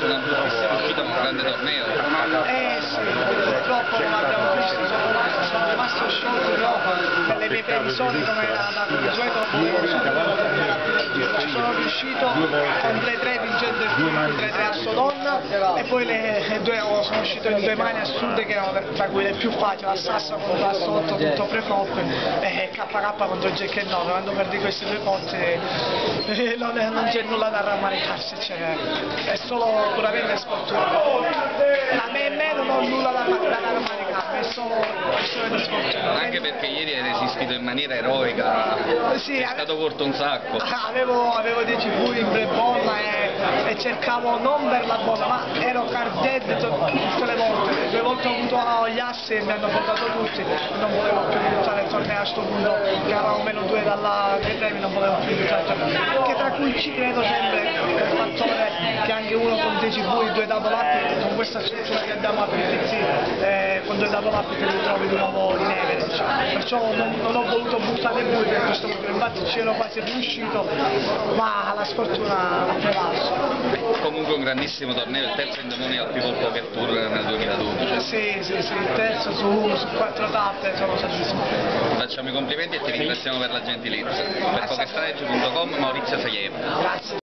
visto una bruttissima uscita in un grande torneo. Sì, purtroppo non abbiamo visto, sono rimasto sciolto però per le mie previsioni come era da consueto ci sono riuscito con 3-3 vincendo il 3-3 a Sodonna e poi sono uscito in due mani assurde che erano tra cui le più facili, la Sassa contro la Sotto, tutto pre-flop e KK contro il Jack 9. Quando perdi questi due ponti non c'è nulla da rammaricarsi, è solo puramente sfortuna. A me non ho nulla da rammaricarmi, è solo questione di sfortuna. Anche perché ieri hai resistito in maniera eroica, sì, è stato corto un sacco. Avevo 10 buchi in pre-bolla e cercavo non per la bolla, ma ero card dead tutte le volte. 2 volte ho avuto gli assi e mi hanno portato tutti, non volevo più buttare il torneo a questo punto, che eravamo -2 dai premi, non volevo più buttare il torneo. Che tra cui ci credo sempre il fattore che anche uno con 10 buchi, 2 double up, con questa struttura che abbiamo a PPC, con 2 double up ti ritrovi di nuovo in average. Perciò non ho voluto buttare buchi per questo motivo, infatti ci ero quasi riuscito, ma la sfortuna ha prevalso. Comunque un grandissimo torneo, il terzo Indemoniac People Poker Tour nel 2012. Sì, il terzo su 4 tappe, sono soddisfatto. Ti facciamo i complimenti e ti ringraziamo per la gentilezza. Per pokerstrategy.com Maurizio Saglieva. Grazie.